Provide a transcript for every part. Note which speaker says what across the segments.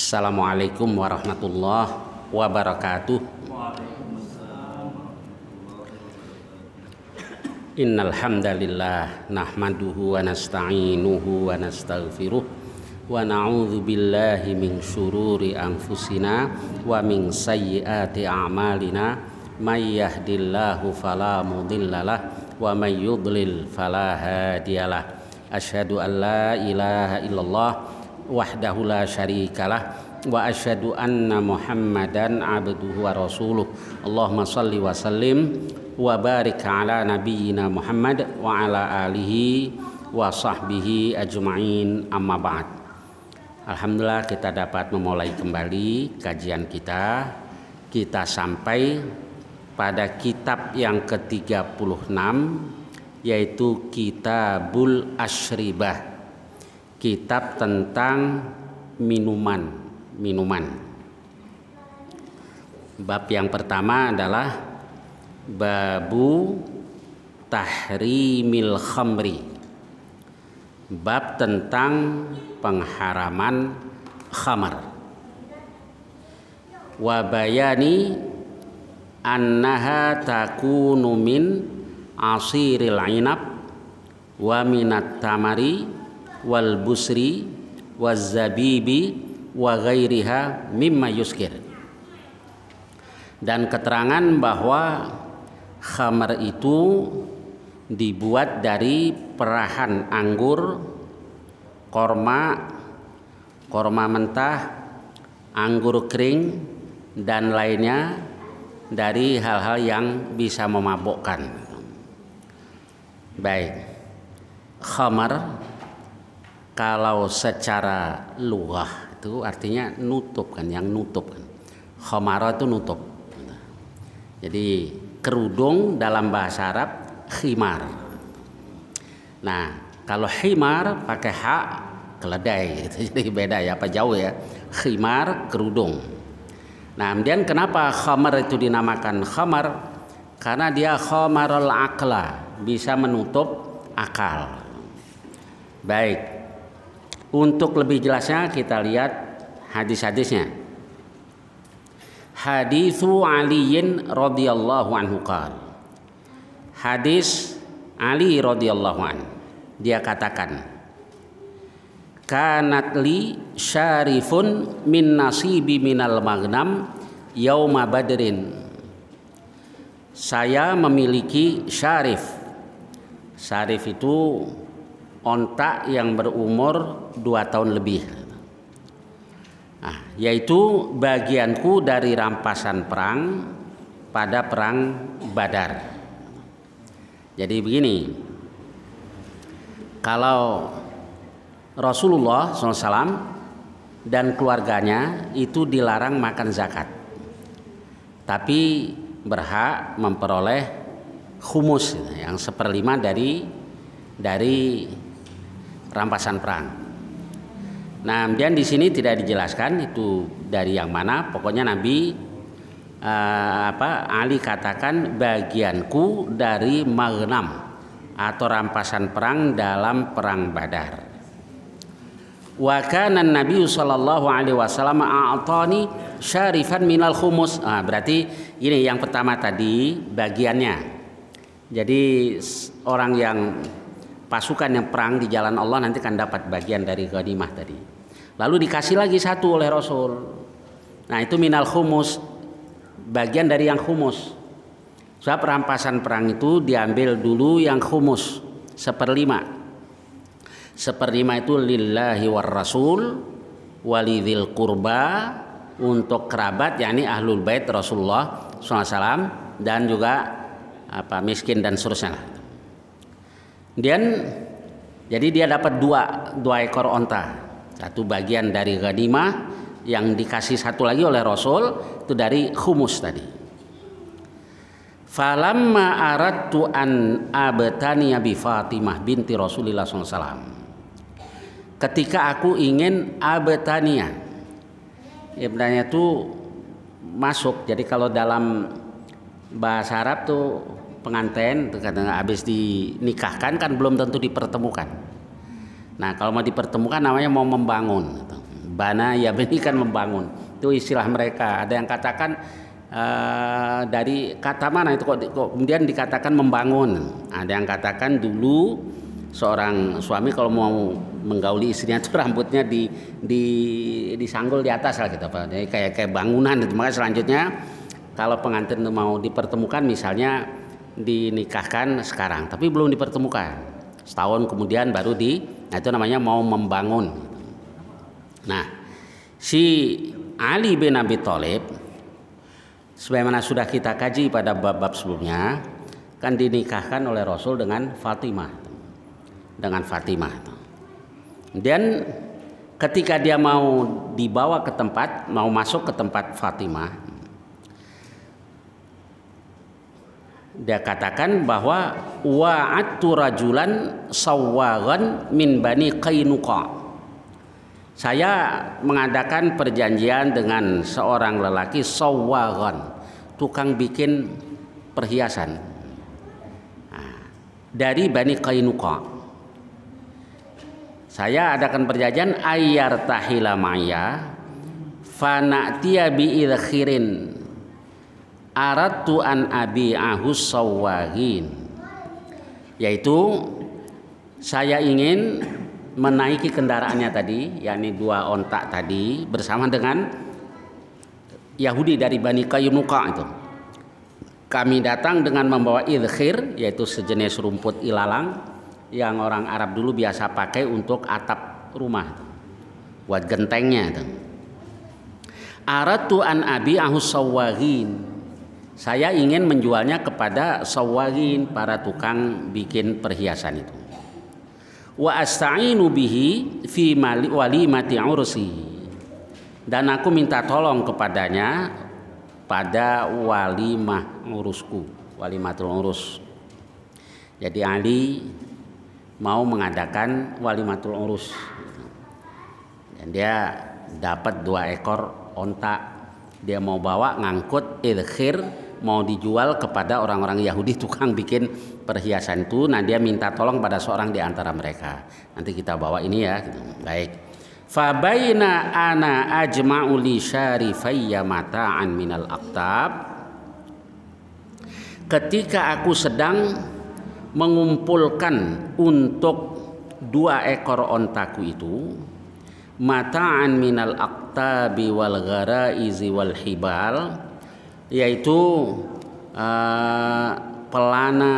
Speaker 1: Assalamualaikum warahmatullahi wabarakatuh. Innal hamdalillah nahmaduhu wa nasta'inuhu wa nastaghfiruh wa na'udzu billahi min syururi anfusina wa min sayyiati a'malina may yahdihillahu fala mudhillalah wa may yudlil fala hadiyalah. Asyhadu an la ilaha illallah wahdahu la syarikalah wa asyhadu anna Muhammadan abduhu wa rasuluh. Allahumma shalli wa sallim wa barik ala nabiyyina Muhammad wa ala alihi wa sahbihi ajma'in, amma ba'd. Alhamdulillah kita dapat memulai kembali kajian kita. Kita sampai pada kitab yang ke-36, yaitu Kitabul Asyribah, kitab tentang minuman. Bab yang pertama adalah babu tahrimil khamri, bab tentang pengharaman khamar. Wa bayani annaha takunu min asiril inab wa minat tamari wal busri waz zabibi wa ghairiha mimma yuskir. Dan keterangan bahwa khamar itu dibuat dari perahan anggur, korma mentah, anggur kering, dan lainnya dari hal-hal yang bisa memabukkan. Baik, khamar kalau secara lughah itu artinya nutup kan, yang nutup kan. Khamara itu nutup. Jadi kerudung dalam bahasa Arab khimar. Nah, kalau khimar pakai ha keledai gitu. Jadi beda ya, apa jauh ya. Khimar kerudung. Nah, kemudian kenapa khamar itu dinamakan khamar? Karena dia khamarul aqla, bisa menutup akal. Baik. Untuk lebih jelasnya kita lihat hadis-hadisnya. Haditsu Aliin radhiyallahu anhu qala. Hadis Ali radhiyallahu anhu. Dia katakan, kanat li syarifun min nasibi minal maghnam yauma badrin. Saya memiliki syarif. Syarif itu onta yang berumur 2 tahun lebih. Nah, yaitu bagianku dari rampasan perang pada perang Badar. Jadi begini, kalau Rasulullah SAW dan keluarganya itu dilarang makan zakat. tapi berhak memperoleh khumus yang 1/5 dari rampasan perang. Nah, kemudian di sini tidak dijelaskan itu dari yang mana. Pokoknya Nabi Ali katakan bagianku dari maghnam atau rampasan perang dalam perang Badar. Wa kana Nabi sallallahu alaihi wasallam a'tani syarifan minal khumus. Berarti ini yang pertama tadi bagiannya. Jadi orang yang pasukan yang perang di jalan Allah nanti akan dapat bagian dari ghanimah tadi. Lalu dikasih lagi satu oleh Rasul. Nah, itu minal khumus, bagian dari yang khumus. Sebab rampasan perang itu diambil dulu yang khumus 1/5. 1/5 itu lillahi war rasul walidil kurba, untuk kerabat yakni ahlul bait Rasulullah SAW, dan juga miskin dan seterusnya. Kemudian jadi dia dapat dua ekor onta, satu bagian dari ghanimah yang dikasih satu lagi oleh Rasul itu dari khumus tadi. Falamma aradtu an abtaniya bi Fatimah binti Rasulillah SAW. Ketika aku ingin abtaniya, ibnanya itu masuk. Jadi kalau dalam bahasa Arab tuh pengantin tuh kadang habis dinikahkan kan belum tentu dipertemukan. Nah, kalau mau dipertemukan namanya mau membangun. Bana ya bani kan membangun. Itu istilah mereka. Ada yang katakan dari kata mana itu kok kemudian dikatakan membangun. Ada yang katakan dulu seorang suami kalau mau menggauli istrinya itu rambutnya disanggul di atas lah gitu, Pak. Jadi kayak bangunan itu. Maka selanjutnya kalau pengantin mau dipertemukan misalnya dinikahkan sekarang tapi belum dipertemukan, setahun kemudian baru nah itu namanya mau membangun. Nah, si Ali bin Abi Thalib sebagaimana sudah kita kaji pada bab-bab sebelumnya kan dinikahkan oleh Rasul dengan Fatimah. Dan ketika dia mau dibawa ke tempat, mau masuk ke tempat Fatimah, dia katakan bahwa wa'attu rajulan sawwagan min bani Qainuqa. Saya mengadakan perjanjian dengan seorang lelaki sawwagan, tukang bikin perhiasan dari bani Qainuqa. Saya adakan perjanjian ayyar tahila maya fana'tiya bi idkhirin aradtu an abi'ahu sawwagin, yaitu saya ingin menaiki kendaraannya tadi, yakni 2 onta tadi bersama dengan Yahudi dari Bani Qainuqa itu. Kami datang dengan membawa idkhir, yaitu sejenis rumput ilalang yang orang Arab dulu biasa pakai untuk atap rumah, buat gentengnya itu. Aradtu an abi'ahu sawwagin, saya ingin menjualnya kepada sawwagin, para tukang bikin perhiasan itu. Wa asta'inu bihi fi walimati ursi, dan aku minta tolong kepadanya pada walimah urusku, walimatul urus. Jadi Ali mau mengadakan walimatul urus dan dia dapat 2 ekor onta, dia mau bawa ngangkut idkhir, mau dijual kepada orang-orang Yahudi tukang bikin perhiasan itu. Nah, dia minta tolong pada seorang di antara mereka. Nanti kita bawa ini ya. Baik. Fa baina ana ajma'u li syarifayya mata'an minal aqtab. Ketika aku sedang mengumpulkan untuk 2 ekor ontaku itu, mata'an minal aqtabi wal gharaizi wal hibal, yaitu pelana,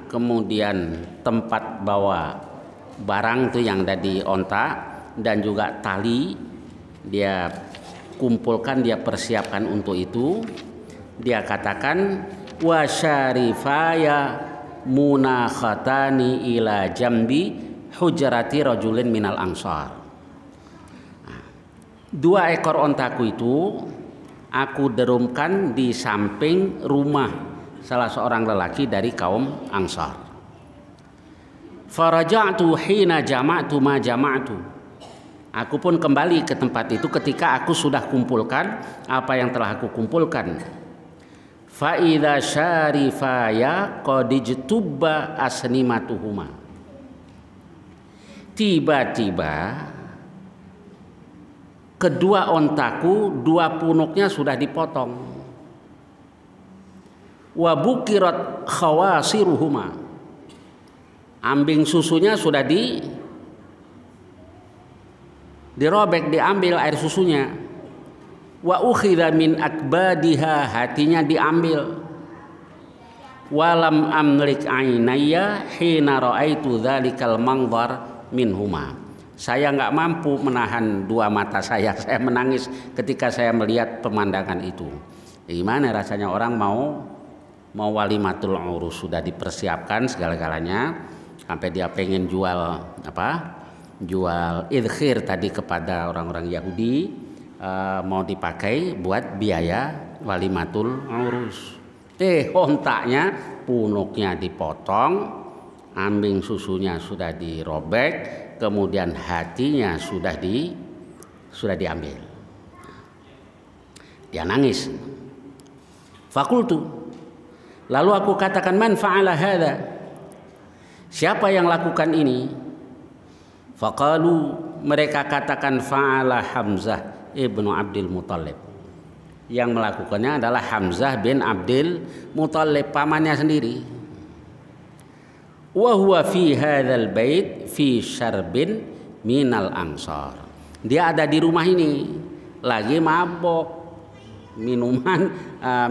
Speaker 1: kemudian tempat bawa barang itu yang ada di onta, dan juga tali. Dia kumpulkan, dia persiapkan untuk itu. Dia katakan wa syarifaya munakhatani ila jambi hujrati rajulin minal ansar. 2 ekor ontaku itu aku derumkan di samping rumah salah seorang lelaki dari kaum Ansar. Faraja'tu hina jama'tu ma jama'tu. Aku pun kembali ke tempat itu ketika aku sudah kumpulkan apa yang telah aku kumpulkan. Fa idza syarifaya qad ijtubba asnimatuhuma. Tiba-tiba kedua ontaku, dua punuknya sudah dipotong. Wa bukirat khawasiruhuma. Ambing susunya sudah dirobek, diambil air susunya. Wa ukhidha min akbadiha, hatinya diambil. Walam amlik ainaya hina ra'aitu dzalikal manzar minhuma. Saya nggak mampu menahan dua mata saya menangis ketika saya melihat pemandangan itu. Gimana rasanya orang mau walimatul urus, sudah dipersiapkan segala-galanya, sampai dia pengen jual idkhir tadi kepada orang-orang Yahudi, mau dipakai buat biaya walimatul urus. Ontaknya, punuknya dipotong, ambing susunya sudah dirobek, kemudian hatinya sudah diambil. Dia nangis. Fakultu, lalu aku katakan, man fa'ala hadza? Siapa yang lakukan ini? Faqalu, mereka katakan, fa'ala Hamzah ibnu Abdul Muthalib. Yang melakukannya adalah Hamzah bin Abdul Muthalib, pamannya sendiri. Wa huwa fi hadzal bait fi syarbin minal ansar. Dia ada di rumah ini lagi mabok minuman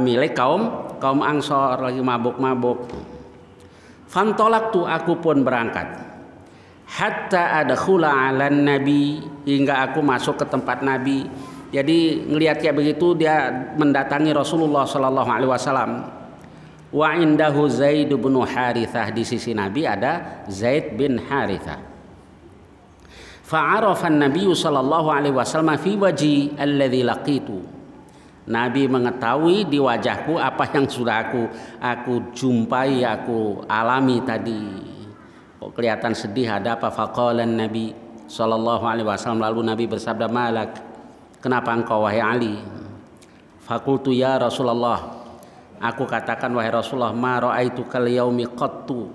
Speaker 1: milik kaum Ansor, lagi mabuk-mabuk. Fantolaktu, aku pun berangkat. Hatta adkhula 'alan nabi, hingga aku masuk ke tempat Nabi. Jadi ngelihat kayak begitu dia mendatangi Rasulullah sallallahu alaihi wasallam. Wa indahu Zaid bin Harithah, di sisi Nabi ada Zaid bin Harithah. Fa'arafa an-nabiy sallallahu alaihi wasallam fi wajhi alladhi laqitu. Nabi mengetahui di wajahku apa yang sudah aku jumpai, aku alami tadi. Kok kelihatan sedih, ada apa? Faqala an-nabi sallallahu alaihi wasallam, lalu Nabi bersabda, malak, kenapa engkau wahai Ali? Faqultu ya Rasulullah, aku katakan wahai Rasulullah, ma ra'aitu kal yaumi qattu.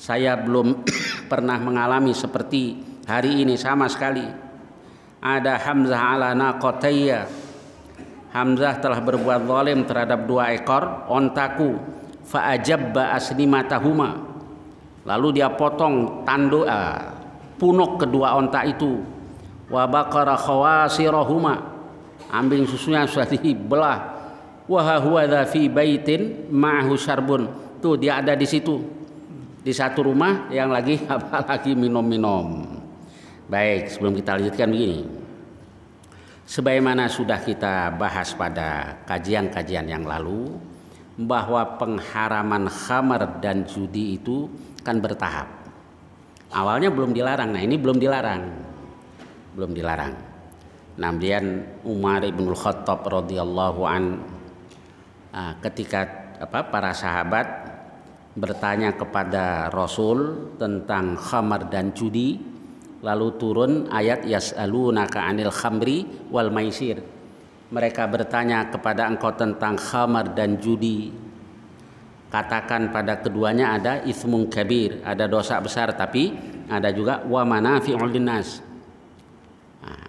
Speaker 1: Saya belum pernah mengalami seperti hari ini sama sekali. Ada Hamzah ala naqatayya. Hamzah telah berbuat zalim terhadap dua ekor ontaku. Fa ajabba asnimatahuma. Lalu dia potong punuk kedua onta itu. Wa baqara khawasirahuma. Ambing susunya sudah dibelah. Wa huwa dza fi baitin ma'ahu syarbun. Tuh dia ada di situ. Di satu rumah yang lagi minum-minum. Baik, sebelum kita lanjutkan begini. Sebagaimana sudah kita bahas pada kajian-kajian yang lalu, bahwa pengharaman khamar dan judi itu kan bertahap. Awalnya belum dilarang, nah ini belum dilarang. Kemudian Umar ibn Khattab radhiyallahu an, ketika para sahabat bertanya kepada Rasul tentang khamar dan judi, lalu turun ayat yas'alunaka 'anil khamri wal maisir. Mereka bertanya kepada engkau tentang khamar dan judi. Katakan pada keduanya ada itsmun kabir, ada dosa besar, tapi ada juga wa manafi'ul linnas.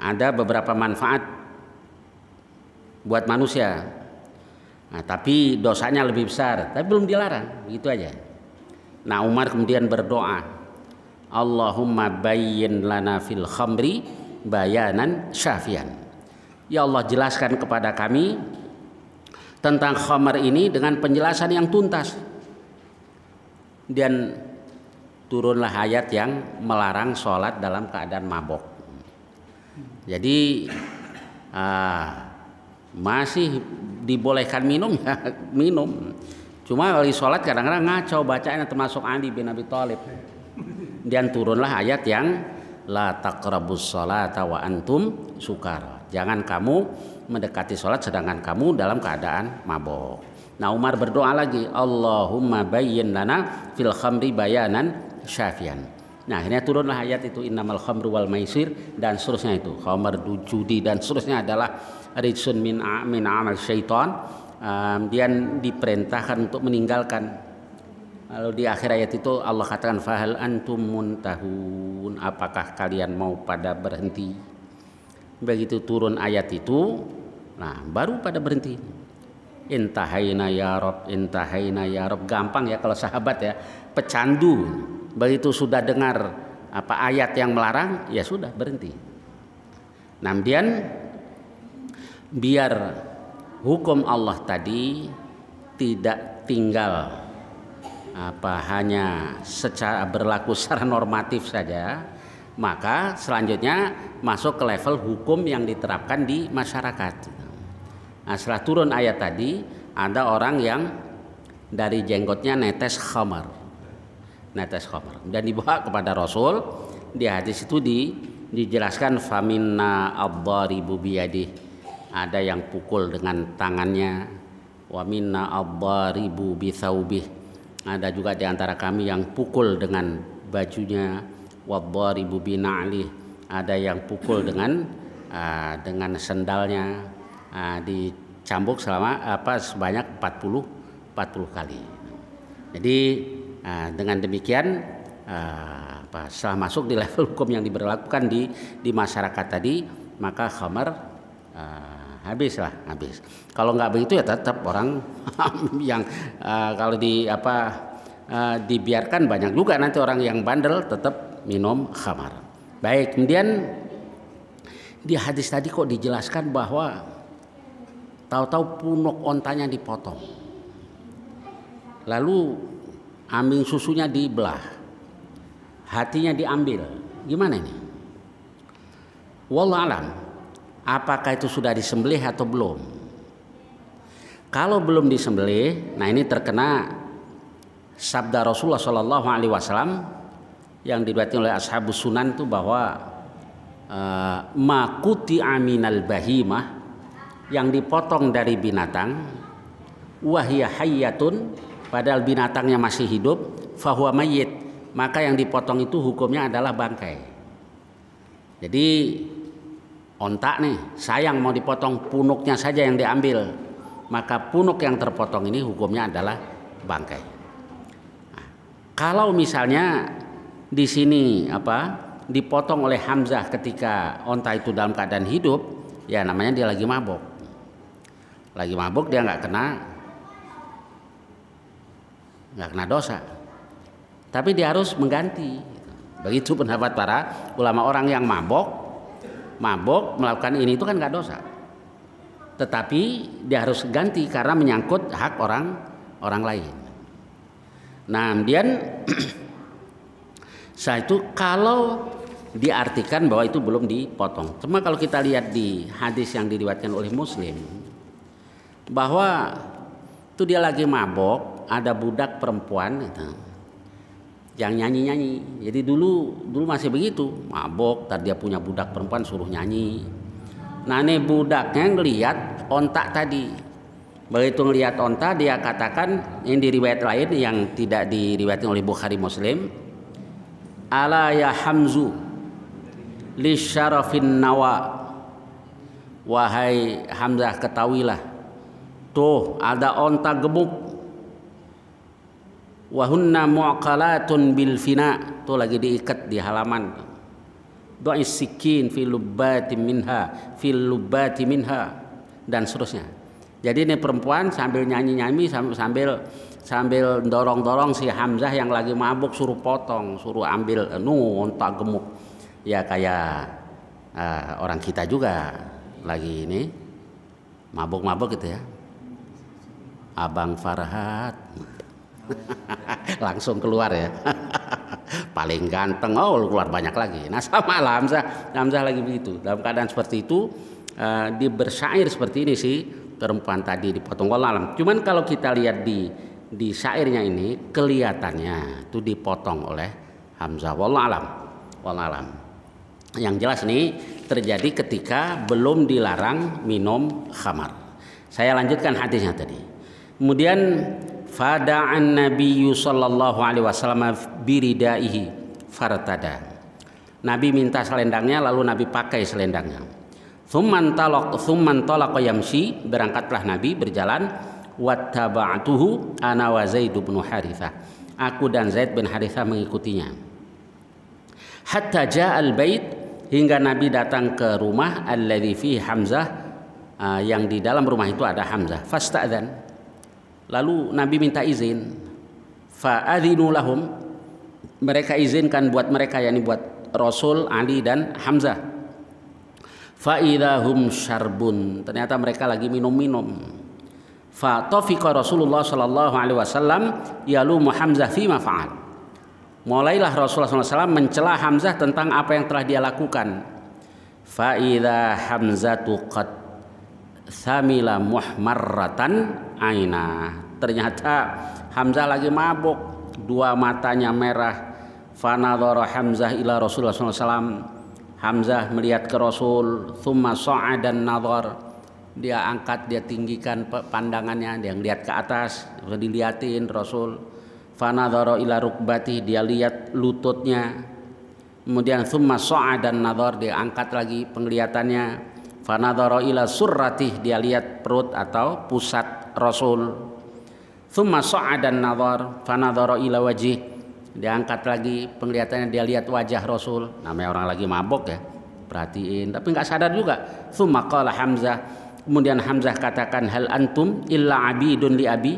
Speaker 1: Ada beberapa manfaat buat manusia. Tapi dosanya lebih besar, tapi belum dilarang, gitu aja. Nah, Umar kemudian berdoa, Allahumma bayyin lana fil khamri bayanan syafian. Ya Allah, jelaskan kepada kami tentang khamar ini dengan penjelasan yang tuntas. Dan turunlah ayat yang melarang sholat dalam keadaan mabok. Jadi masih dibolehkan minum, ya minum. Cuma kalau sholat kadang-kadang ngaco bacanya, termasuk Ali bin Abi Thalib. Dan turunlah ayat yang la taqrabus sholata wa antum sukara. Jangan kamu mendekati sholat sedangkan kamu dalam keadaan mabok. Nah Umar berdoa lagi, Allahumma bayyin lana fil khamri bayanan syafian. Nah akhirnya turunlah ayat itu, innamal khamru wal maisir dan seterusnya itu. Khamr, judi dan seterusnya adalah rijsun min amal syaitan. Dia diperintahkan untuk meninggalkan. Lalu di akhir ayat itu Allah katakan fahal antum muntahun, apakah kalian mau pada berhenti. Begitu turun ayat itu, nah baru pada berhenti. Intahaina ya Rob, intahaina ya Rob. Gampang ya kalau sahabat ya, pecandu. Begitu sudah dengar apa ayat yang melarang, ya sudah berhenti. Nah kemudian biar hukum Allah tadi tidak tinggal hanya secara berlaku secara normatif saja, maka selanjutnya masuk ke level hukum yang diterapkan di masyarakat. Nah, setelah turun ayat tadi, ada orang yang dari jenggotnya netes khamar, dan dibawa kepada Rasul. Di hadis itu dijelaskan faminna ad-dharibu biyadihi, ada yang pukul dengan tangannya, wa minna ad-dharibu bi thawbih, ada juga di antara kami yang pukul dengan bajunya, wad-dharibu bi na'lih, ada yang pukul dengan sendalnya, dicambuk selama sebanyak 40 kali. Jadi dengan demikian setelah masuk di level hukum yang diberlakukan di masyarakat tadi, maka khamar habis. Kalau nggak begitu ya tetap orang yang kalau dibiarkan banyak juga nanti orang yang bandel tetap minum khamar. Baik, kemudian di hadis tadi kok dijelaskan bahwa tahu-tahu punuk ontanya dipotong, lalu ambing susunya dibelah, hatinya diambil. Gimana ini? Wallahu alam. Apakah itu sudah disembelih atau belum? Kalau belum disembelih, nah ini terkena sabda Rasulullah Shallallahu Alaihi Wasallam yang diriwayatkan oleh ashabus sunan itu bahwa makuti aminal bahimah, yang dipotong dari binatang, wahya hayyatun, padahal binatangnya masih hidup, fahuwa mayyit, maka yang dipotong itu hukumnya adalah bangkai. Jadi ontak nih, sayang mau dipotong, punuknya saja yang diambil, maka punuk yang terpotong ini hukumnya adalah bangkai. Nah, kalau misalnya di sini dipotong oleh Hamzah ketika onta itu dalam keadaan hidup, ya namanya dia lagi mabok. Lagi mabok dia nggak kena dosa, tapi dia harus mengganti. Begitu pendapat para ulama. Orang yang mabok melakukan ini itu kan nggak dosa, tetapi dia harus ganti karena menyangkut hak orang lain. Nah kemudian setelah itu kalau diartikan bahwa itu belum dipotong. Cuma kalau kita lihat di hadis yang diriwayatkan oleh Muslim, bahwa itu dia lagi mabok, ada budak perempuan gitu, yang nyanyi. Jadi dulu masih begitu, mabok, tadi dia punya budak perempuan suruh nyanyi. Nah ini budaknya ngelihat ontak tadi. Begitu ngelihat ontak, dia katakan, ini di riwayat lain yang tidak diriwayatkan oleh Bukhari Muslim, ala ya Hamzu li syarafin nawa, wahai Hamzah ketahuilah, tuh ada onta gemuk, wahunna mu'aqalatun bil fina, tuh lagi diikat di halaman, do'is sikin fil lubbati minha dan seterusnya. Jadi ini perempuan sambil nyanyi sambil dorong si Hamzah yang lagi mabuk, suruh potong, suruh ambil onta gemuk. Ya kayak orang kita juga lagi ini mabuk gitu ya, Abang Farhat langsung keluar ya paling ganteng, keluar banyak lagi. Nah sama lah Hamzah lagi begitu, dalam keadaan seperti itu. Di bersyair seperti ini sih perempuan tadi dipotong. Wallahualam. Cuman kalau kita lihat di syairnya ini kelihatannya itu dipotong oleh Hamzah. Wallahualam. Yang jelas nih terjadi ketika belum dilarang minum khamar. Saya lanjutkan hadisnya tadi. Kemudian fada'an nabiyyu sallallahu alaihi wasallam biridaihi fartada. Nabi minta selendangnya, lalu Nabi pakai selendangnya. Tsumman talaqa yamshi, berangkatlah Nabi berjalan. Wattaba'tuhu ana wa Zaid bin Harithah. Aku dan Zaid bin Harithah mengikutinya. Hatta ja'al bait, hingga Nabi datang ke rumah alladzi fihi Hamzah, yang di dalam rumah itu ada Hamzah. Fasta'dzan, lalu Nabi minta izin. Fa'adzinu lahum, mereka izinkan buat mereka, yakni buat Rasul, Ali dan Hamzah. Fa'idahum syarbun, ternyata mereka lagi minum-minum. Fa tafiqa Rasulullah sallallahu alaihi wasallam yalumu Hamzah fima fa'al. Mulailah Rasulullah SAW mencela Hamzah tentang apa yang telah dia lakukan. Fa idza Hamzatu qad samila muhmarratan aina. Ternyata Hamzah lagi mabuk, dua matanya merah. Fa nadhara Hamzah ila Rasulullah SAW. Hamzah melihat ke Rasul. Tsumma sa'adan nadhar. Dia angkat, dia tinggikan pandangannya, dia lihat ke atas, dilihatin Rasul. Fanadhara ila rukbati, dia lihat lututnya. Kemudian tsumma sa'adan nadhar, dia angkat lagi penglihatannya. Fanadhara ila surratih, dia lihat perut atau pusat Rasul. Tsumma sa'adan nadhar, fanadhara ila wajih, dia angkat lagi penglihatannya, dia lihat wajah Rasul. Namanya orang lagi mabok ya, perhatiin tapi nggak sadar juga. Tsumma qala Hamzah, kemudian Hamzah katakan, hal antum illa abidun li abi,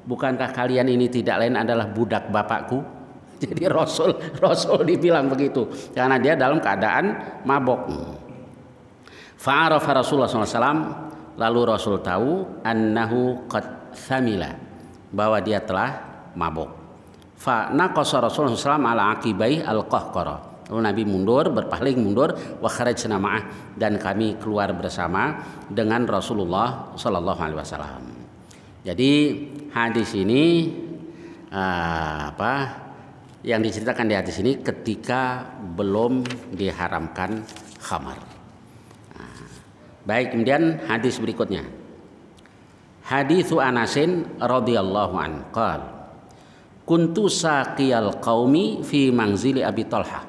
Speaker 1: bukankah kalian ini tidak lain adalah budak bapakku? Jadi Rasul dibilang begitu karena dia dalam keadaan mabok. Fa'arafa Rasulullah SAW, lalu Rasul tahu annahu qad thamila, bahwa dia telah mabok. Fa naqasa Rasulullah SAW ala aqibai al-qahqara, lalu Nabi mundur, berpaling mundur. Wa kharajna ma'ah, dan kami keluar bersama dengan Rasulullah SAW. Jadi hadis ini yang diceritakan di hadis ini ketika belum diharamkan khamar. Baik, kemudian hadis berikutnya. Haditsu Anasin radhiyallahu anhu qala kuntu saqiyal qaumi fi manzili Abi Talha.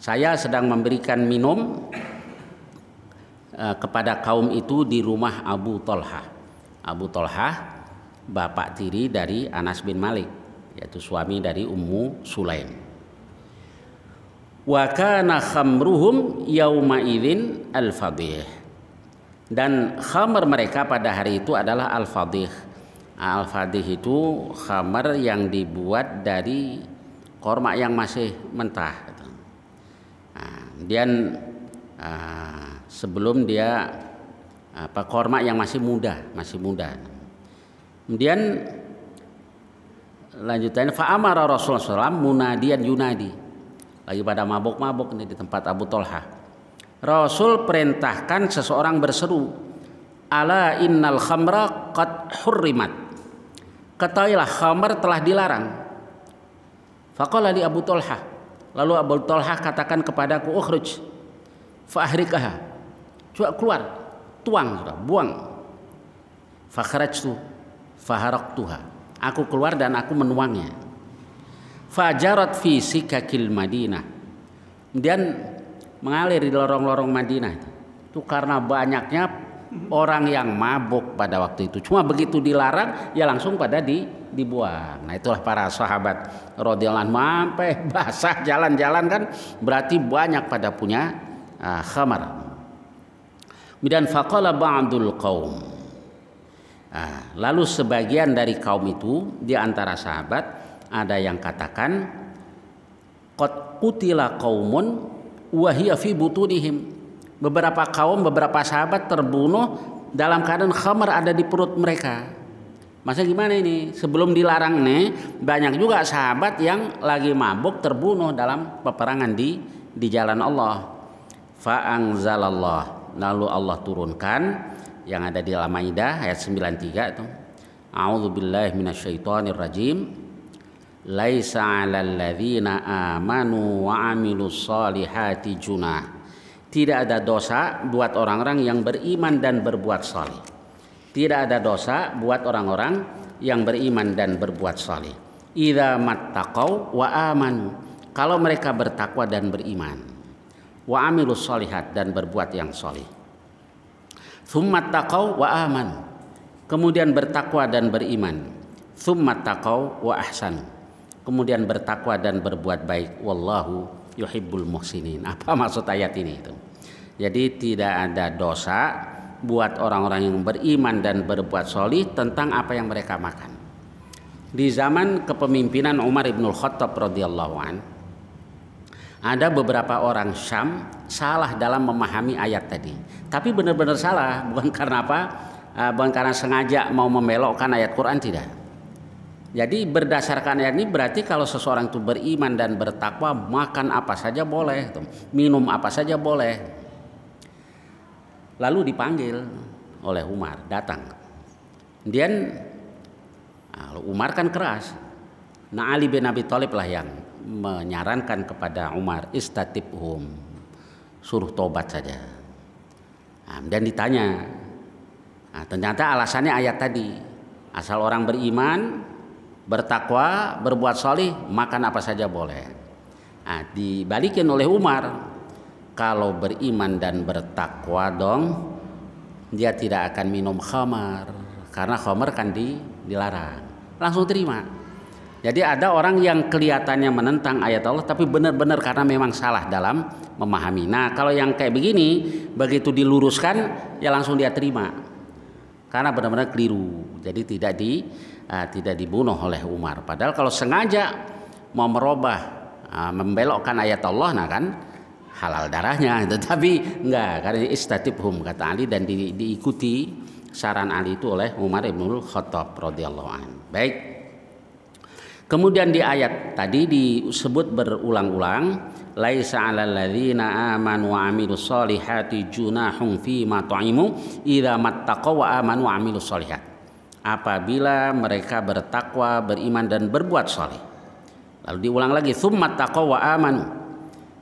Speaker 1: Saya sedang memberikan minum kepada kaum itu di rumah Abu Talha. Abu Talha bapak tiri dari Anas bin Malik, yaitu suami dari Ummu Sulaim. Wa kana khamruhum yauma idzin al-fadih, dan khamar mereka pada hari itu adalah al-fadih. Al-fadih itu khamar yang dibuat dari korma yang masih mentah. Kemudian sebelum dia korma yang masih muda. Kemudian lanjutannya fa'amara Rasulullah SAW munadian yunadi, lagi pada mabuk-mabuk di tempat Abu Talha. Rasul perintahkan seseorang berseru, ala innal khamra qad hurrimat, ketahuilah khamar telah dilarang. Faqala li Abu Talha, lalu Abu Talha katakan kepadaku, ukhruj fa'ahrikaha, coba keluar, tuang, buang. Fakharajtu faharaktuha, aku keluar dan aku menuangnya. Fajarat fi sikakil Madinah, kemudian mengalir di lorong-lorong Madinah. Itu karena banyaknya orang yang mabuk pada waktu itu. Cuma begitu dilarang ya langsung pada dibuang. Nah, itulah para sahabat radhiyallahu anhum sampai basah jalan-jalan kan, berarti banyak pada punya khamar. Kemudian faqala ba'dul qaum, lalu sebagian dari kaum itu di antara sahabat ada yang katakan, qad qutila qaumun wa hiya fi butunihim, beberapa kaum, beberapa sahabat terbunuh dalam keadaan khamar ada di perut mereka. Masa gimana ini? Sebelum dilarang nih, banyak juga sahabat yang lagi mabuk terbunuh dalam peperangan di jalan Allah. Fa'anzalallah, lalu Allah turunkan yang ada di Al-Maidah ayat 93 itu. A'udzubillahi minasyaitonirrajim. laisa 'alal ladzina amanu wa 'amilus solihati junah. Tidak ada dosa buat orang-orang yang beriman dan berbuat saleh. Tidak ada dosa buat orang-orang yang beriman dan berbuat saleh. Idza mattaqau wa amanu. Kalau mereka bertakwa dan beriman. Wa 'amilus solihat dan berbuat yang saleh. Tsumma taqau wa amanu. Kemudian bertakwa dan beriman. Tsumma taqau wa ahsanu. Kemudian bertakwa dan berbuat baik. Wallahu yuhibbul muhsinin. Apa maksud ayat ini itu? Jadi tidak ada dosa buat orang-orang yang beriman dan berbuat solih tentang apa yang mereka makan. Di zaman kepemimpinan Umar ibnul Khattab radhiyallahu an, ada beberapa orang Syam salah dalam memahami ayat tadi. Tapi benar-benar salah, bukan karena apa? Bukan karena sengaja mau membelokkan ayat Quran, tidak. Jadi berdasarkan ayat ini berarti kalau seseorang itu beriman dan bertakwa, makan apa saja boleh, minum apa saja boleh. Lalu dipanggil oleh Umar, datang. Kemudian Umar kan keras. Nah, Ali bin Abi Thalib lah yang menyarankan kepada Umar, istatibhum, suruh tobat saja. Dan ditanya, ternyata alasannya ayat tadi, asal orang beriman, bertakwa, berbuat solih, makan apa saja boleh. Dibalikin oleh Umar, kalau beriman dan bertakwa dong, dia tidak akan minum khamar, karena khamar kan dilarang. Langsung terima. Jadi ada orang yang kelihatannya menentang ayat Allah, tapi benar-benar karena memang salah dalam memahami. Nah, kalau yang kayak begini, begitu diluruskan, ya langsung dia terima, karena benar-benar keliru. Jadi tidak dibunuh oleh Umar. Padahal kalau sengaja mau merubah, membelokkan ayat Allah, nah kan halal darahnya. Tetapi enggak, karena istatibhum kata Ali, dan diikuti saran Ali itu oleh Umar ibnul Khattab radhiyallahu anhu. Baik. Kemudian di ayat tadi disebut berulang-ulang, laisa 'alal ladzina amanu wa 'amilus solihati junahum fima ta'imu idza mattaqaw wa amanu wa 'amilus solihat. Apabila mereka bertakwa, beriman dan berbuat saleh. Lalu diulang lagi, tsumma taqaw wa amanu.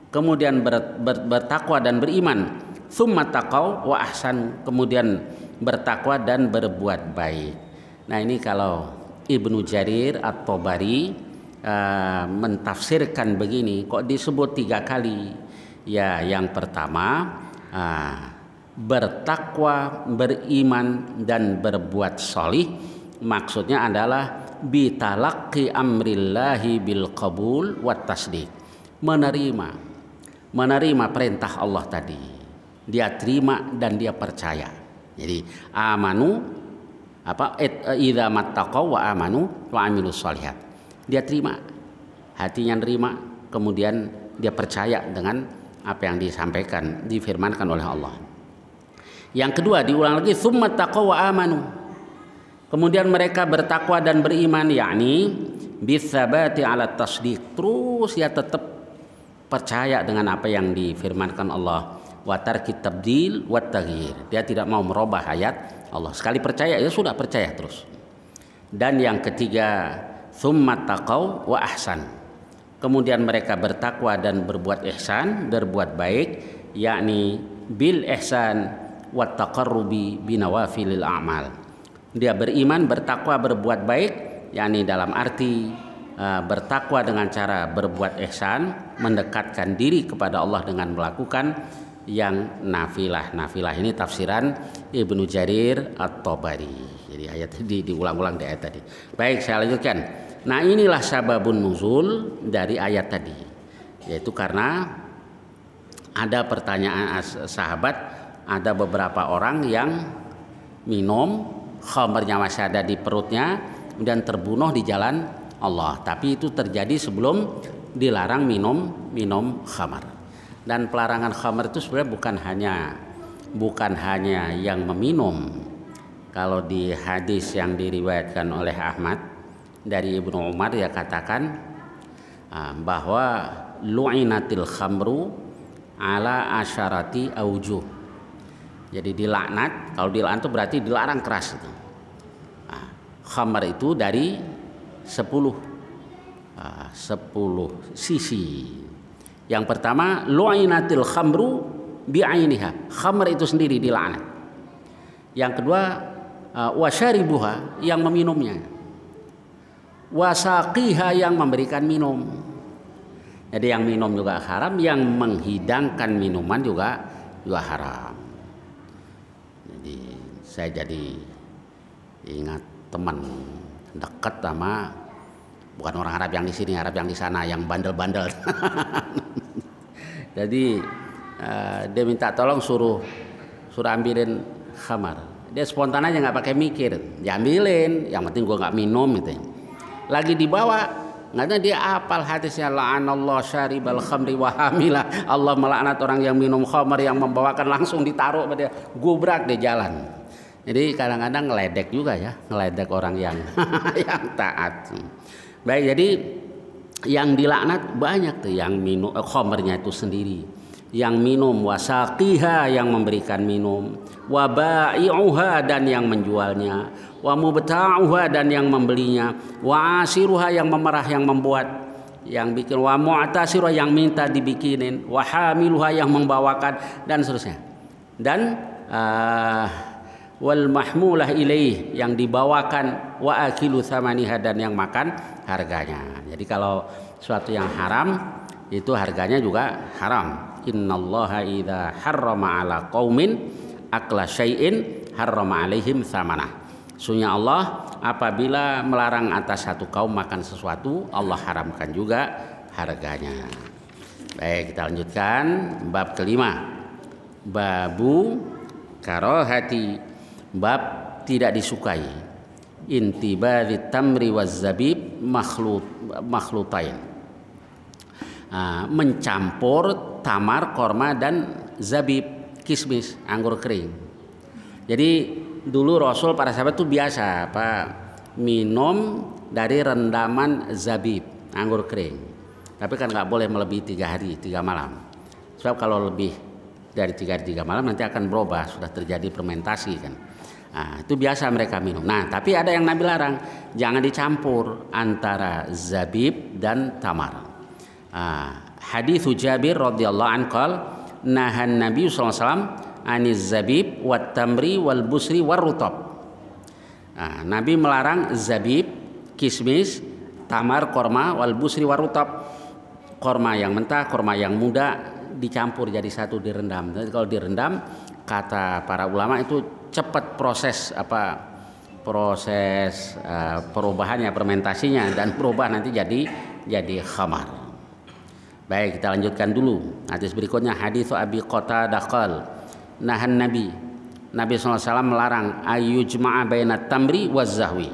Speaker 1: Kemudian bertakwa dan beriman, tsumma taqaw wa ahsanu. Kemudian bertakwa dan berbuat baik. Nah, ini kalau Ibnu Jarir At-Tabari mentafsirkan begini, kok disebut 3 kali? Ya, yang pertama bertakwa, beriman dan berbuat sholih, maksudnya adalah bitalaqqi amrillahi bil qabul wat tasdiq. Menerima perintah Allah tadi. Dia terima dan dia percaya. Jadi amanu idza mattaqaw wa amanu wa amilus sholihat. Dia terima, hatinya nerima, kemudian dia percaya dengan apa yang disampaikan, difirmankan oleh Allah. Yang kedua diulang lagi, tsumma taqaw wa amanu. Kemudian mereka bertakwa dan beriman, yakni bisabati ala tasdiq. Terus dia tetap percaya dengan apa yang difirmankan Allah. Wa tarki tabdil wa taghyir. Dia tidak mau merubah ayat Allah. Sekali percaya, ya sudah percaya terus. Dan yang ketiga, tsumma taqaw wa ahsan. Kemudian mereka bertakwa dan berbuat ihsan, berbuat baik, yakni bil ihsan wa taqarrubi binawafilil a'mal. Dia beriman, bertakwa, berbuat baik, yakni dalam arti bertakwa dengan cara berbuat ihsan, mendekatkan diri kepada Allah dengan melakukan yang nafilah. Nafilah ini tafsiran Ibnu Jarir At-Tabari. Jadi ayat ini diulang-ulang di ayat tadi. Baik, saya lanjutkan. Nah, inilah sababun nuzul dari ayat tadi. Yaitu karena ada pertanyaan sahabat, ada beberapa orang yang minum, khamarnya masih ada di perutnya, dan terbunuh di jalan Allah. Tapi itu terjadi sebelum dilarang minum khamar. Dan pelarangan khamar itu sebenarnya bukan hanya yang meminum. Kalau di hadis yang diriwayatkan oleh Ahmad dari Ibnu Umar, dia katakan bahwa lu'inatil khamru ala asyarati aujuh. Jadi dilaknat, kalau dilaknat itu berarti dilarang keras itu. Khamar itu dari 10 10 sisi. Yang pertama, lu'inatil khamru bi'ainiha. Khamr itu sendiri dilaknat. Yang kedua, wasyaribuha, yang meminumnya. Wasaqiha, yang memberikan minum. Jadi yang minum juga haram, yang menghidangkan minuman juga haram. Jadi saya jadi ingat teman dekat sama bukan orang Arab yang di sini, Arab yang di sana, yang bandel-bandel. Jadi dia minta tolong suruh ambilin khamar. Dia spontan aja, nggak pakai mikir, diambilin. Yang penting gua nggak minum gitu. Lagi dibawa, nggak, dia hafal hadisnya, la'anallahu syaribal khamri wa hamilah. Allah melaknat orang yang minum khamar, yang membawakan, langsung ditaruh pada dia, gubrak di jalan. Jadi kadang-kadang ngeledek juga ya, ngeledek orang yang yang taat. Baik, jadi yang dilaknat banyak tuh, yang minum khamarnya itu sendiri, yang minum, wasaqiha, yang memberikan minum, wa ba'i'uha, dan yang menjualnya, wa mubta'uha, dan yang membelinya, wa asiruha, yang memerah, yang membuat, yang bikin, wa mu'tasiruha, yang minta dibikinin, wa hamiluha, yang membawakan, dan seterusnya. Dan wal mahmulah ilaih, yang dibawakan, wa akilu thamaniha, dan yang makan harganya. Jadi kalau suatu yang haram itu harganya juga haram. Innallaha idza harrama ala qaumin akla syai'in harrama alaihim tsamanah. Sesungguhnya Allah apabila melarang atas satu kaum makan sesuatu, Allah haramkan juga harganya. Baik, kita lanjutkan bab kelima. Babu karohati, bab tidak disukai. Intibadhi tamri waz zabib makhlutain. Mencampur tamar, korma, dan zabib, kismis, anggur kering. Jadi dulu Rasul, para sahabat itu biasa minum dari rendaman zabib, anggur kering. Tapi kan nggak boleh melebihi 3 hari 3 malam. Sebab kalau lebih dari 3 hari 3 malam nanti akan berubah, sudah terjadi fermentasi kan. Itu biasa mereka minum. Nah, tapi ada yang Nabi larang, jangan dicampur antara zabib dan tamar. Hadits Jabir radhiyallahu anhu qala nahan Nabi sallallahu alaihi wasallam aniz zabib wat tamri wal busri war rutab. Nabi melarang zabib, kismis, tamar, korma, wal busri war rutab. Korma yang mentah, korma yang muda dicampur jadi satu, direndam. Jadi kalau direndam, kata para ulama itu cepat proses perubahannya, fermentasinya, dan berubah nanti jadi khamar. Baik, kita lanjutkan dulu. Hadis berikutnya, hadits Abi Qatadah qala nahan Nabi SAW melarang ayyujma'a bainat tamri waz zahwi.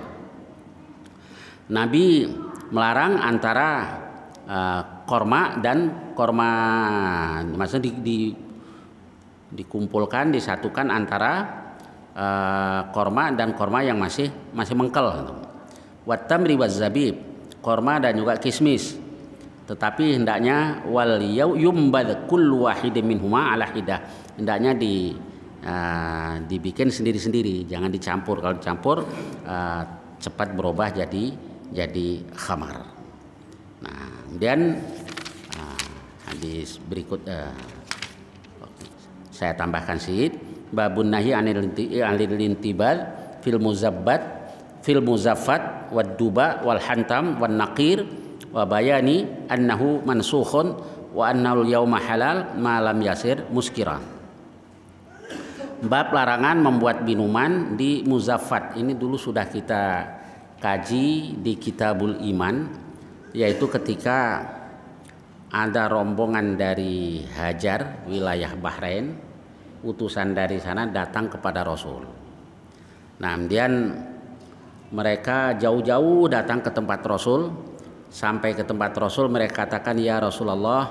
Speaker 1: Nabi melarang antara korma dan korma, maksudnya dikumpulkan, disatukan antara korma dan korma yang masih mengkel. Wat tamri waz zabib, korma dan juga kismis. Tetapi hendaknya wal yumbad kullu wahidin minhuma ala hidah. Hendaknya dibikin sendiri-sendiri, jangan dicampur. Kalau dicampur cepat berubah jadi khamar. Nah, kemudian hadis berikut saya tambahkan sedikit, babun nahi anil intibal fil muzaffat wad duba wal hantam wan naqir wa bayani annahu mansukhun wa annal yauma halal ma lam yasir muskiran. Bab larangan membuat minuman di muzaffat. Ini dulu sudah kita kaji di Kitabul Iman, yaitu ketika ada rombongan dari Hajar, wilayah Bahrain, utusan dari sana datang kepada Rasul. Nah, kemudian mereka jauh-jauh datang ke tempat Rasul. Sampai ke tempat Rasul, mereka katakan, ya Rasulullah,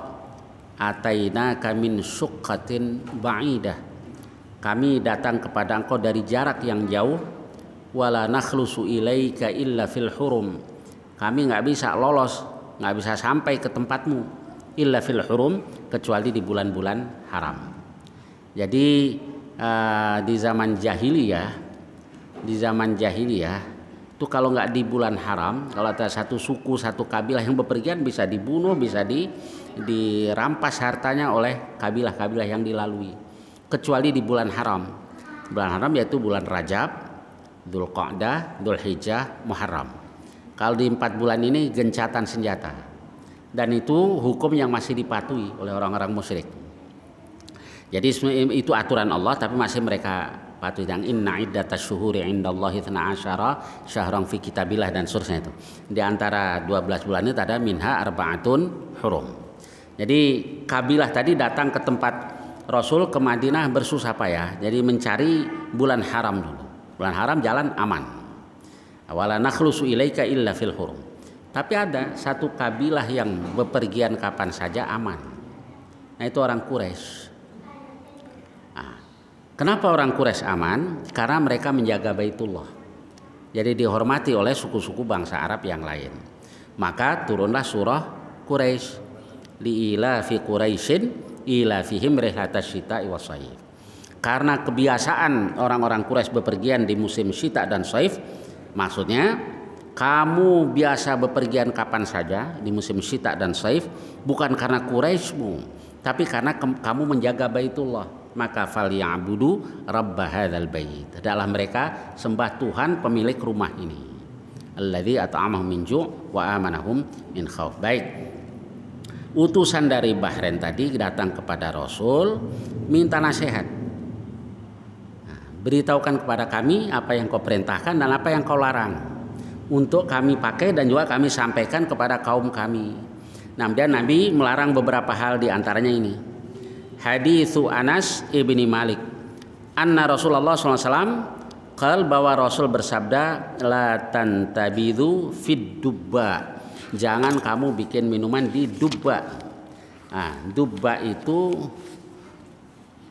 Speaker 1: ataina kamin suqqatin ba'idah. Kami datang kepada engkau dari jarak yang jauh, wala nakhlusu ilaika illa fil hurum. Kami nggak bisa lolos, nggak bisa sampai ke tempatmu illa fil hurum, kecuali di bulan-bulan haram. Jadi di zaman jahiliyah itu kalau nggak di bulan haram, kalau ada satu suku, satu kabilah yang bepergian bisa dibunuh, bisa dirampas hartanya oleh kabilah-kabilah yang dilalui. Kecuali di bulan haram. Bulan haram yaitu bulan Rajab, Dzulqa'dah, Dzulhijjah, Muharram. Kalau di 4 bulan ini gencatan senjata. Dan itu hukum yang masih dipatuhi oleh orang-orang musyrik. Jadi itu aturan Allah tapi masih mereka patuhi. Yang inna iddatash syuhuri indallahi 12 syahran fi kitabillah dan seterusnya itu. Di antara 12 bulan itu ada minha arba'atun hurum. Jadi kabilah tadi datang ke tempat Rasul ke Madinah bersusah payah. Jadi mencari bulan haram dulu. Bulan haram jalan aman. Wala nakhlusu ilaika illa fil hurum. Tapi ada satu kabilah yang bepergian kapan saja aman. Nah itu orang Quraisy. Nah, kenapa orang Quraisy aman? Karena mereka menjaga Baitullah. Jadi dihormati oleh suku-suku bangsa Arab yang lain. Maka turunlah surah Quraisy. Li'ila fi Quraisyin ila fihim rihlatasy syita'i was-shaif. Karena kebiasaan orang-orang Quraisy bepergian di musim syita dan shaif, maksudnya kamu biasa bepergian kapan saja di musim syita dan shaif bukan karena Quraisymu, tapi karena kamu menjaga Baitullah. Maka falyabudu rabb hadzal bait. Adalah mereka sembah Tuhan pemilik rumah ini. Alladzi at'amahum min ju' wa amanahum min khauf. Baik. Utusan dari Bahrain tadi datang kepada Rasul minta nasihat. Nah, beritahukan kepada kami apa yang kau perintahkan dan apa yang kau larang untuk kami pakai dan juga kami sampaikan kepada kaum kami. Nah, kemudian Nabi melarang beberapa hal di antaranya ini. Haditsu Anas ibni Malik. Anna Rasulullah SAW qal bahwa Rasul bersabda la tantabidhu fid dubba. Jangan kamu bikin minuman di dubba. Nah, dubba itu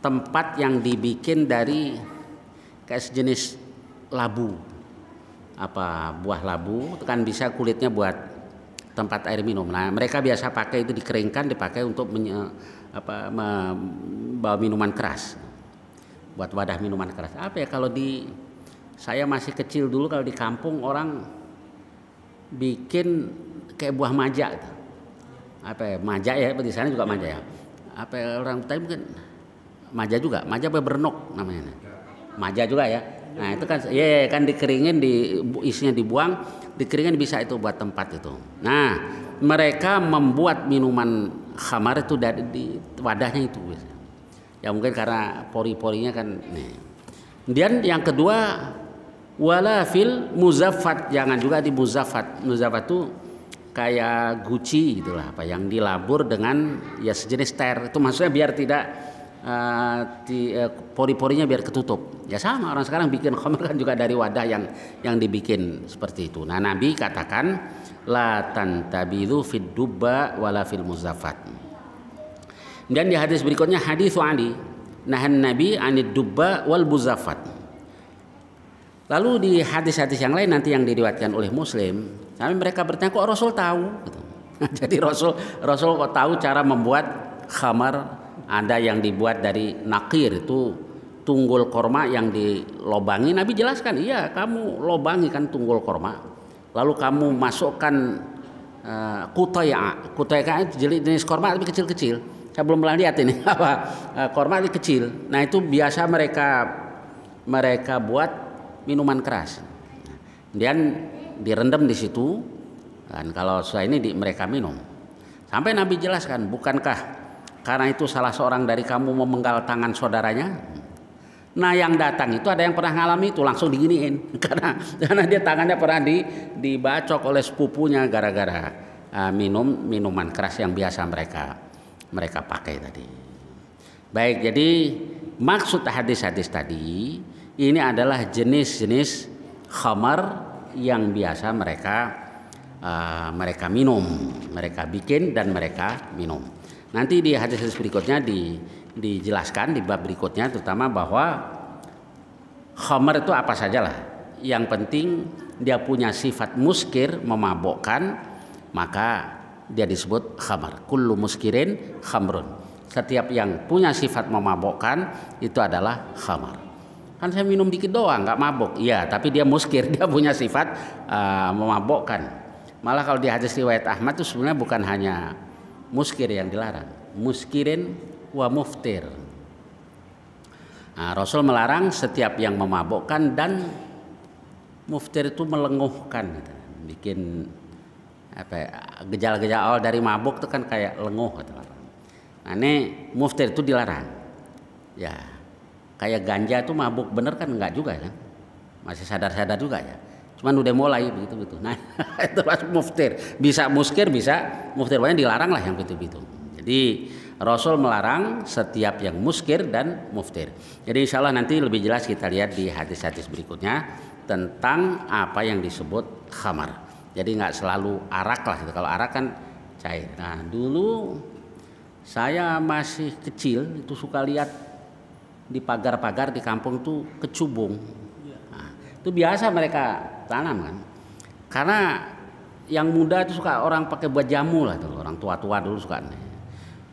Speaker 1: tempat yang dibikin dari kayak sejenis labu. Apa buah labu itu kan bisa kulitnya buat tempat air minum. Nah, mereka biasa pakai itu dikeringkan dipakai untuk membawa minuman keras. Buat wadah minuman keras. Apa ya kalau saya masih kecil dulu kalau di kampung orang bikin kayak buah maja gitu. Apa ya, maja ya, di sana juga maja ya. Apa ya, orang tadi mungkin maja juga, maja apa berenok namanya. Maja juga ya. Nah, itu kan ya kan dikeringin isinya dibuang, dikeringin bisa itu buat tempat itu. Nah, mereka membuat minuman khamar itu dari di wadahnya itu. Ya mungkin karena pori-porinya kan nih. Kemudian yang kedua wala fil muzaffat, jangan juga di muzaffat. Muzaffat itu kayak guci gitulah, apa yang dilabur dengan ya sejenis ter. Itu maksudnya biar tidak pori-porinya biar ketutup. Ya sama orang sekarang bikin khamar kan juga dari wadah yang dibikin seperti itu. Nah, Nabi katakan la tantabidhu fid dubba wala fil muzaffat. Dan di hadis berikutnya hadis Ali nahan Nabi anid dubba wal muzaffat. Lalu di hadis-hadis yang lain nanti yang diriwayatkan oleh Muslim, sampai mereka bertanya kok Rasul tahu gitu. Jadi Rasul kok tahu cara membuat khamar. Ada yang dibuat dari nakir, itu tunggul korma yang dilobangi. Nabi jelaskan, iya kamu lobangi kan tunggul korma, lalu kamu masukkan kutaya itu jenis korma tapi kecil-kecil. Saya belum pernah lihat ini apa korma ini kecil. Nah itu biasa mereka buat minuman keras. Kemudian direndam di situ, dan kalau setelah ini mereka minum. Sampai Nabi jelaskan, bukankah karena itu salah seorang dari kamu memenggal tangan saudaranya? Nah yang datang itu ada yang pernah ngalami itu langsung diginiin karena dia tangannya pernah dibacok oleh sepupunya gara-gara minuman keras yang biasa mereka pakai tadi. Baik, jadi maksud hadis-hadis tadi ini adalah jenis-jenis khamar yang biasa mereka minum, mereka bikin dan mereka minum. Nanti di hadis-hadis berikutnya dijelaskan di bab berikutnya terutama bahwa khamar itu apa sajalah. Yang penting dia punya sifat muskir, memabukkan, maka dia disebut khamar. Kullu muskirin khamrun. Setiap yang punya sifat memabukkan itu adalah khamar. Kan saya minum dikit doang, nggak mabuk. Iya, tapi dia muskir, dia punya sifat memabukkan. Malah kalau di hadis riwayat Ahmad itu sebenarnya bukan hanya muskir yang dilarang, muskirin wa muftir. Nah, Rasul melarang setiap yang memabukkan dan muftir itu melenguhkan, gitu. Bikin apa ya, gejala-gejala awal dari mabuk itu kan kayak lenguh, gitu. Nah, ini muftir itu dilarang. Ya, kayak ganja itu mabuk bener kan enggak juga kan? Masih sadar-sadar juga ya. Cuman udah mulai begitu-begitu. Nah, itu masuk muftir. Bisa muskir, bisa muftir, pokoknya dilarang lah yang begitu-begitu. Jadi Rasul melarang setiap yang muskir dan muftir. Jadi insya Allah nanti lebih jelas kita lihat di hadis-hadis berikutnya tentang apa yang disebut khamar. Jadi nggak selalu arak lah gitu. Kalau arak kan cair. Nah dulu saya masih kecil itu suka lihat di pagar-pagar di kampung itu kecubung. Nah, itu biasa mereka tanam kan. Karena yang muda itu suka orang pakai buat jamu lah tuh. Orang tua-tua dulu suka.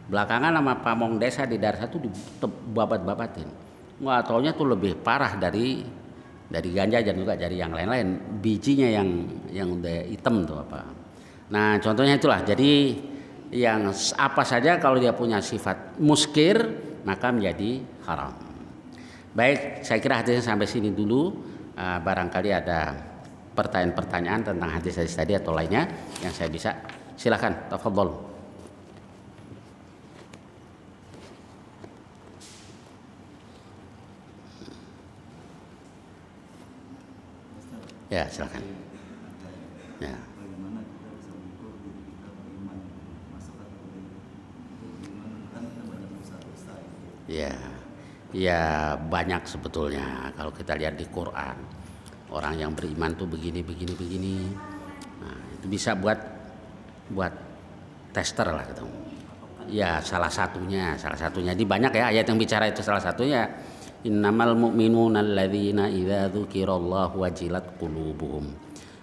Speaker 1: Belakangan sama pamong desa di daerah satu dibabat-babatin. Wah, taunya tuh lebih parah dari ganja dan juga dari yang lain-lain. Bijinya yang udah hitam tuh apa. Nah, contohnya itulah. Jadi yang apa saja kalau dia punya sifat muskir maka menjadi haram. Baik, saya kira hadisnya sampai sini dulu. Barangkali ada pertanyaan-pertanyaan tentang hadis-hadis tadi atau lainnya yang saya bisa. Silakan, tafadhol. Ya, silakan. Ya. Ya, ya banyak sebetulnya kalau kita lihat di Quran. Orang yang beriman tuh begini. Nah, itu bisa buat tester lah gitu. Ya, salah satunya. Di banyak ya ayat yang bicara itu salah satunya. Innamal mu'minuna alladzina idza dzukirallahu wajilat qulubuhum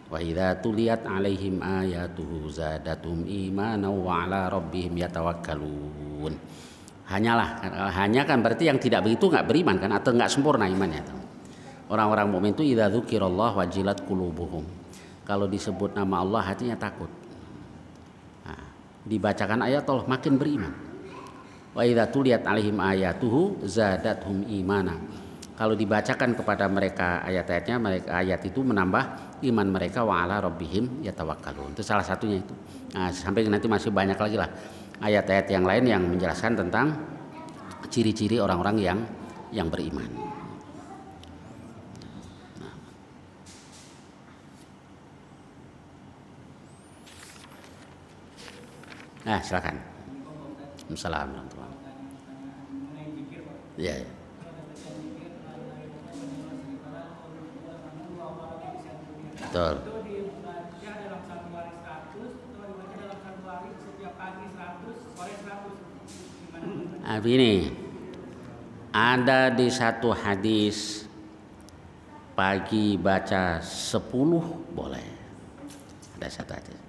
Speaker 1: wa idza tuliyat 'alaihim ayatuhu zadatum imanan wa 'ala rabbihim yatawakkalun. Hanya kan berarti yang tidak begitu nggak beriman kan atau nggak sempurna imannya. Orang-orang mukmin itu idza dzukirallahu wajilat qulubuhum. Kalau disebut nama Allah hatinya takut. Nah, dibacakan ayat Allah makin beriman. Wa idza tuliyat 'alaihim ayatuhu zadatuhum imana. Kalau dibacakan kepada mereka ayat-ayatnya, ayat itu menambah iman mereka wa 'ala rabbihim yatawakkalun. Itu salah satunya itu. Nah, sampai nanti masih banyak lagi lah ayat-ayat yang lain yang menjelaskan tentang ciri-ciri orang-orang yang beriman. Nah, silakan. Assalamualaikum. Ya. Betul. Nah, begini, ada di satu hadis pagi baca 10 boleh. Ada satu hadis.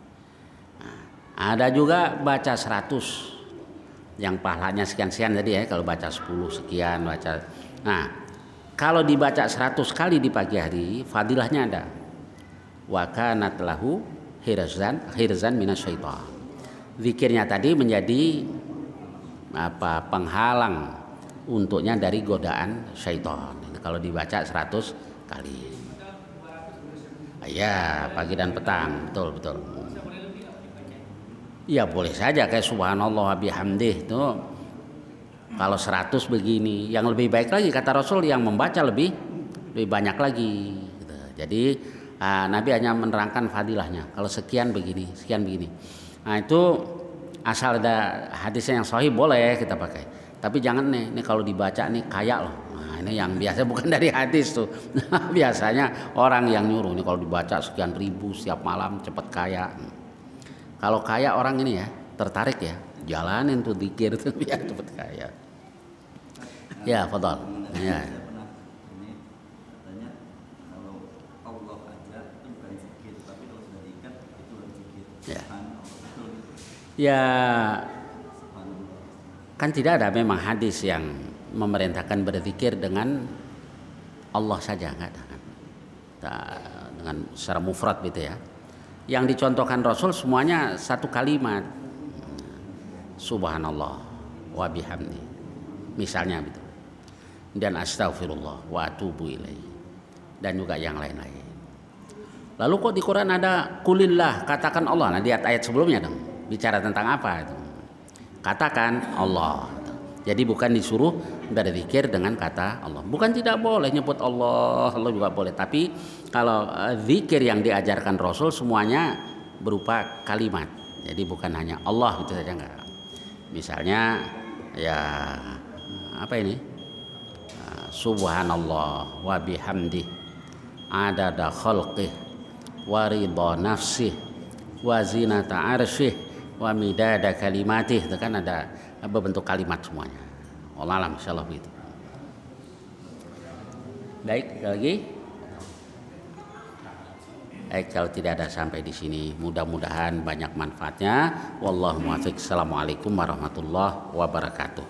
Speaker 1: Nah, ada juga baca 100 yang pahalanya sekian-sekian tadi ya, kalau baca 10 sekian baca. Nah, kalau dibaca 100 kali di pagi hari fadilahnya ada. Wa kanat lahu hirzan minasyaitan. Zikirnya tadi menjadi penghalang untuknya dari godaan syaitan. Kalau dibaca 100 kali. Ya, pagi dan petang, betul. Ya boleh saja kayak subhanallah bihamdih itu kalau 100 begini. Yang lebih baik lagi kata Rasul yang membaca lebih banyak lagi gitu. Jadi Nabi hanya menerangkan fadilahnya. Kalau sekian begini. Nah itu asal ada hadisnya yang sahih boleh kita pakai. Tapi jangan nih kalau dibaca nih kayak loh. Nah ini yang biasa bukan dari hadis tuh. Biasanya orang yang nyuruh nih kalau dibaca sekian ribu setiap malam cepet kaya. Kalau kaya orang ini ya tertarik ya jalanin tuh zikir tuh biar cepet kaya. Ya, fadhal. Ya. Ya, kan tidak ada memang hadis yang memerintahkan berzikir dengan Allah saja, enggak ada kan. Dengan secara mufrad gitu ya. Yang dicontohkan Rasul semuanya satu kalimat. Subhanallah wa bihamdi. Misalnya gitu. Dan astagfirullah wa atubu ilaih. Dan juga yang lain-lain. Lalu kok di Quran ada kulillah, katakan Allah. Nah, lihat ayat sebelumnya dong. Bicara tentang apa itu? Katakan Allah. Jadi bukan disuruh berzikir dengan kata Allah. Bukan tidak boleh nyebut Allah, Allah juga boleh. Tapi kalau zikir yang diajarkan Rasul semuanya berupa kalimat. Jadi bukan hanya Allah gitu saja enggak. Misalnya ya apa ini? Subhanallah wa bihamdi adada khalqih wa ridha nafsih wa zinata arsyih wa midada kalimatih. Itu kan ada berbentuk kalimat semuanya. Allah alam, insyaallah begitu. Baik, lagi. Baik, kalau tidak ada sampai di sini, mudah-mudahan banyak manfaatnya. Wallahu muwaffiq. Assalamualaikum warahmatullahi wabarakatuh.